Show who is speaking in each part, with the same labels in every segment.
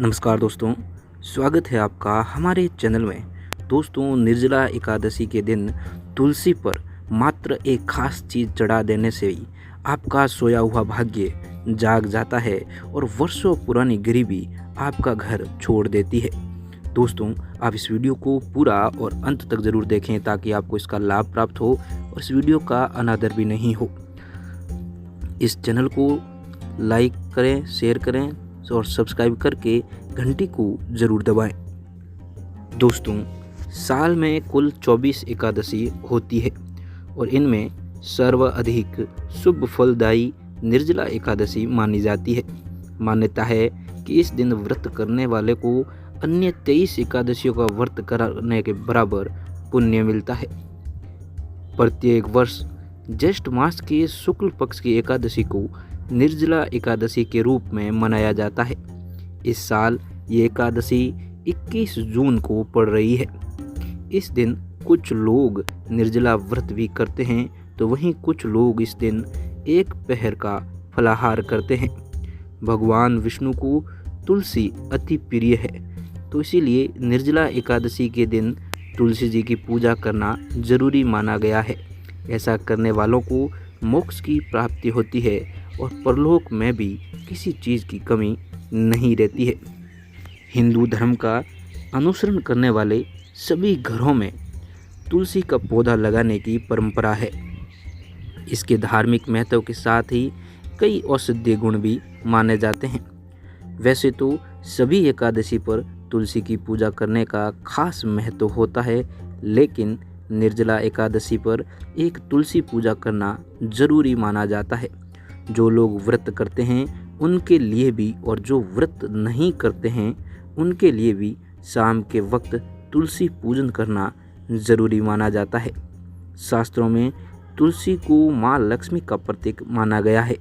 Speaker 1: नमस्कार दोस्तों, स्वागत है आपका हमारे चैनल में। दोस्तों, निर्जला एकादशी के दिन तुलसी पर मात्र एक खास चीज़ चढ़ा देने से ही आपका सोया हुआ भाग्य जाग जाता है और वर्षों पुरानी गरीबी आपका घर छोड़ देती है। दोस्तों, आप इस वीडियो को पूरा और अंत तक ज़रूर देखें ताकि आपको इसका लाभ प्राप्त हो और इस वीडियो का अनादर भी नहीं हो। इस चैनल को लाइक करें, शेयर करें और सब्सक्राइब करके घंटी को ज़रूर दबाएं। दोस्तों, साल में कुल 24 एकादशी होती है और इनमें सर्वाधिक शुभ फलदायी निर्जला एकादशी मानी जाती है। मान्यता है कि इस दिन व्रत करने वाले को अन्य 23 एकादशियों का व्रत करने के बराबर पुण्य मिलता है। प्रत्येक वर्ष ज्येष्ठ मास के शुक्ल पक्ष की एकादशी को निर्जला एकादशी के रूप में मनाया जाता है। इस साल ये एकादशी 21 जून को पड़ रही है। इस दिन कुछ लोग निर्जला व्रत भी करते हैं तो वहीं कुछ लोग इस दिन एक पहर का फलाहार करते हैं। भगवान विष्णु को तुलसी अति प्रिय है तो इसीलिए निर्जला एकादशी के दिन तुलसी जी की पूजा करना जरूरी माना गया है। ऐसा करने वालों को मोक्ष की प्राप्ति होती है और परलोक में भी किसी चीज़ की कमी नहीं रहती है। हिंदू धर्म का अनुसरण करने वाले सभी घरों में तुलसी का पौधा लगाने की परंपरा है। इसके धार्मिक महत्व के साथ ही कई औषधीय गुण भी माने जाते हैं। वैसे तो सभी एकादशी पर तुलसी की पूजा करने का खास महत्व होता है, लेकिन निर्जला एकादशी पर एक तुलसी पूजा करना जरूरी माना जाता है। जो लोग व्रत करते हैं उनके लिए भी और जो व्रत नहीं करते हैं उनके लिए भी शाम के वक्त तुलसी पूजन करना ज़रूरी माना जाता है। शास्त्रों में तुलसी को माँ लक्ष्मी का प्रतीक माना गया है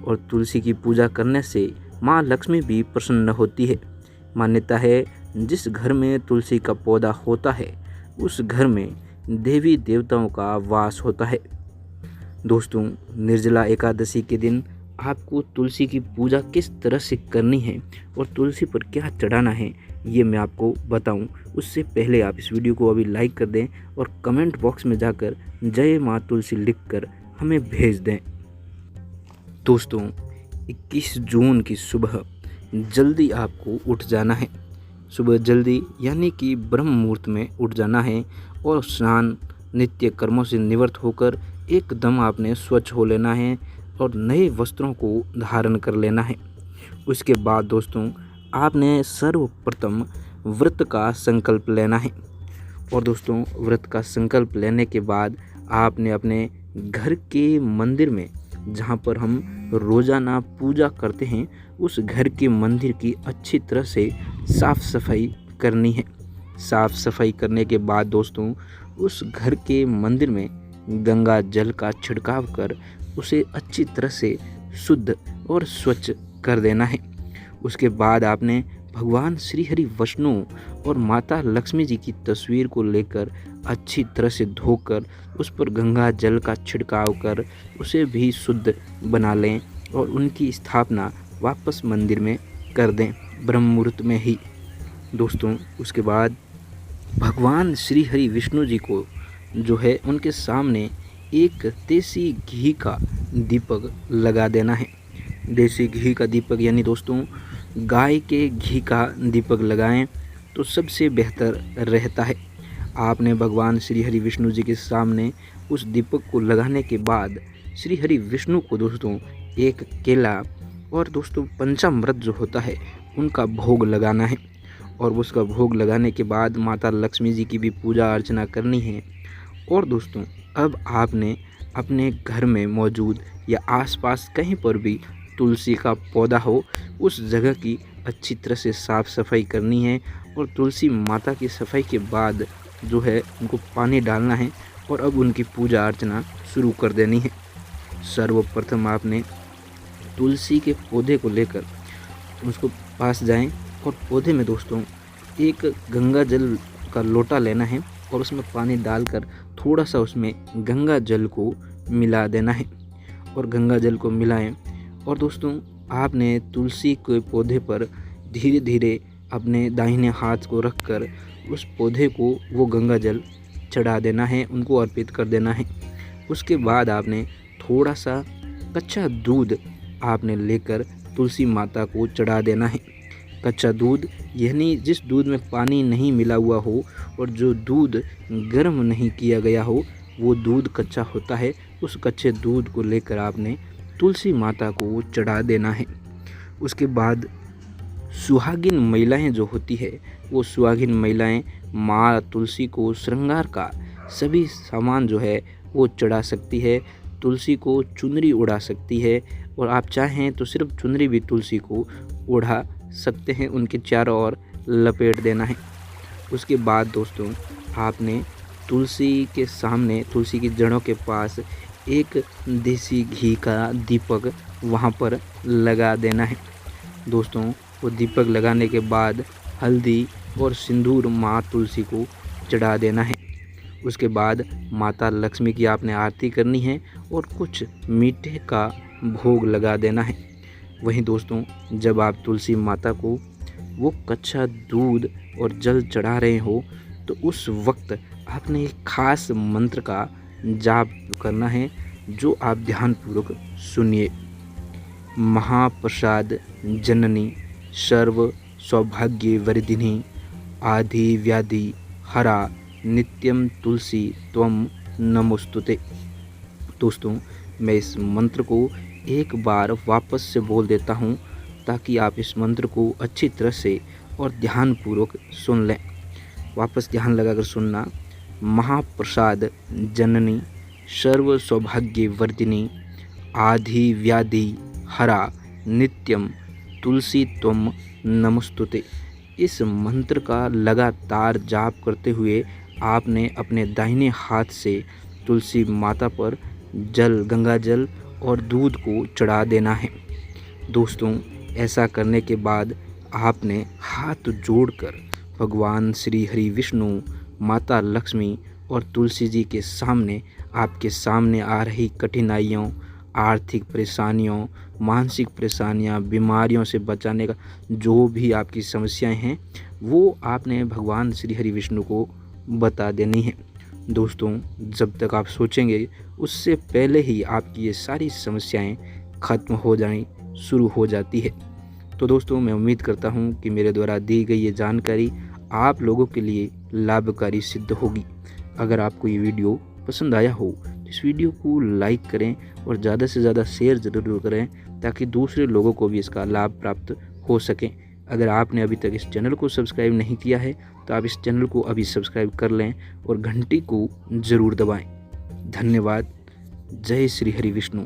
Speaker 1: और तुलसी की पूजा करने से माँ लक्ष्मी भी प्रसन्न होती है। मान्यता है जिस घर में तुलसी का पौधा होता है उस घर में देवी देवताओं का वास होता है। दोस्तों, निर्जला एकादशी के दिन आपको तुलसी की पूजा किस तरह से करनी है और तुलसी पर क्या चढ़ाना है ये मैं आपको बताऊं। उससे पहले आप इस वीडियो को अभी लाइक कर दें और कमेंट बॉक्स में जाकर जय माँ तुलसी लिखकर हमें भेज दें। दोस्तों, 21 जून की सुबह जल्दी आपको उठ जाना है। सुबह जल्दी यानी कि ब्रह्म मुहूर्त में उठ जाना है और स्नान नित्य कर्मों से निवृत्त होकर एकदम आपने स्वच्छ हो लेना है और नए वस्त्रों को धारण कर लेना है। उसके बाद दोस्तों, आपने सर्वप्रथम व्रत का संकल्प लेना है और दोस्तों, व्रत का संकल्प लेने के बाद आपने अपने घर के मंदिर में जहाँ पर हम रोज़ाना पूजा करते हैं उस घर के मंदिर की अच्छी तरह से साफ़ सफाई करनी है। साफ़ सफाई करने के बाद दोस्तों, उस घर के मंदिर में गंगा जल का छिड़काव कर उसे अच्छी तरह से शुद्ध और स्वच्छ कर देना है। उसके बाद आपने भगवान श्री हरि विष्णु और माता लक्ष्मी जी की तस्वीर को लेकर अच्छी तरह से धोकर उस पर गंगा जल का छिड़काव कर उसे भी शुद्ध बना लें और उनकी स्थापना वापस मंदिर में कर दें ब्रह्म मुहूर्त में ही। दोस्तों, उसके बाद भगवान श्री हरि विष्णु जी को जो है उनके सामने एक देसी घी का दीपक लगा देना है। देसी घी का दीपक यानी दोस्तों गाय के घी का दीपक लगाएं तो सबसे बेहतर रहता है। आपने भगवान श्री हरि विष्णु जी के सामने उस दीपक को लगाने के बाद श्री हरि विष्णु को दोस्तों एक केला और दोस्तों पंचामृत जो होता है उनका भोग लगाना है और उसका भोग लगाने के बाद माता लक्ष्मी जी की भी पूजा अर्चना करनी है। और दोस्तों, अब आपने अपने घर में मौजूद या आसपास कहीं पर भी तुलसी का पौधा हो उस जगह की अच्छी तरह से साफ़ सफाई करनी है और तुलसी माता की सफाई के बाद जो है उनको पानी डालना है और अब उनकी पूजा अर्चना शुरू कर देनी है। सर्वप्रथम आपने तुलसी के पौधे को लेकर उसको पास जाएं और पौधे में दोस्तों एक गंगा जल का लोटा लेना है और उसमें पानी डालकर थोड़ा सा उसमें गंगा जल को मिला देना है और गंगा जल को मिलाएं। और दोस्तों, आपने तुलसी के पौधे पर धीरे धीरे अपने दाहिने हाथ को रखकर उस पौधे को वो गंगा जल चढ़ा देना है, उनको अर्पित कर देना है। उसके बाद आपने थोड़ा सा कच्चा दूध आपने लेकर तुलसी माता को चढ़ा देना है। कच्चा दूध यानी जिस दूध में पानी नहीं मिला हुआ हो और जो दूध गर्म नहीं किया गया हो, वो दूध कच्चा होता है। उस कच्चे दूध को लेकर आपने तुलसी माता को चढ़ा देना है। उसके बाद सुहागिन महिलाएं जो होती है, वो सुहागिन महिलाएं माँ तुलसी को श्रृंगार का सभी सामान जो है वो चढ़ा सकती है। तुलसी को चुनरी उड़ा सकती है और आप चाहें तो सिर्फ चुनरी भी तुलसी को उड़ा सकते हैं, उनके चारों ओर लपेट देना है। उसके बाद दोस्तों आपने तुलसी के सामने, तुलसी की जड़ों के पास एक देसी घी का दीपक वहाँ पर लगा देना है। दोस्तों वो दीपक लगाने के बाद हल्दी और सिंदूर माँ तुलसी को चढ़ा देना है। उसके बाद माता लक्ष्मी की आपने आरती करनी है और कुछ मीठे का भोग लगा देना है। वहीं दोस्तों जब आप तुलसी माता को वो कच्चा दूध और जल चढ़ा रहे हो तो उस वक्त आपने एक खास मंत्र का जाप करना है, जो आप ध्यानपूर्वक सुनिए। महाप्रसाद जननी सर्व सौभाग्य वर्धिनी आदि व्याधि हरा नित्यम तुलसी त्वम नमोस्तुते। दोस्तों मैं इस मंत्र को एक बार वापस से बोल देता हूँ ताकि आप इस मंत्र को अच्छी तरह से और ध्यानपूर्वक सुन लें। वापस ध्यान लगाकर सुनना। महाप्रसाद जननी सर्व सौभाग्य वर्धिनी आदि व्याधि हरा नित्यम तुलसी त्वम नमोस्तुते। इस मंत्र का लगातार जाप करते हुए आपने अपने दाहिने हाथ से तुलसी माता पर जल, गंगा जल और दूध को चढ़ा देना है। दोस्तों ऐसा करने के बाद आपने हाथ जोड़कर भगवान श्री हरि विष्णु, माता लक्ष्मी और तुलसी जी के सामने आपके सामने आ रही कठिनाइयों, आर्थिक परेशानियों, मानसिक परेशानियां, बीमारियों से बचाने का जो भी आपकी समस्याएं हैं वो आपने भगवान श्री हरि विष्णु को बता देनी है। दोस्तों जब तक आप सोचेंगे उससे पहले ही आपकी ये सारी समस्याएं ख़त्म हो जानी शुरू हो जाती है। तो दोस्तों मैं उम्मीद करता हूं कि मेरे द्वारा दी गई ये जानकारी आप लोगों के लिए लाभकारी सिद्ध होगी। अगर आपको ये वीडियो पसंद आया हो तो इस वीडियो को लाइक करें और ज़्यादा से ज़्यादा शेयर ज़रूर करें ताकि दूसरे लोगों को भी इसका लाभ प्राप्त हो सके। अगर आपने अभी तक इस चैनल को सब्सक्राइब नहीं किया है तो आप इस चैनल को अभी सब्सक्राइब कर लें और घंटी को ज़रूर दबाएं। धन्यवाद। जय श्री हरि विष्णु।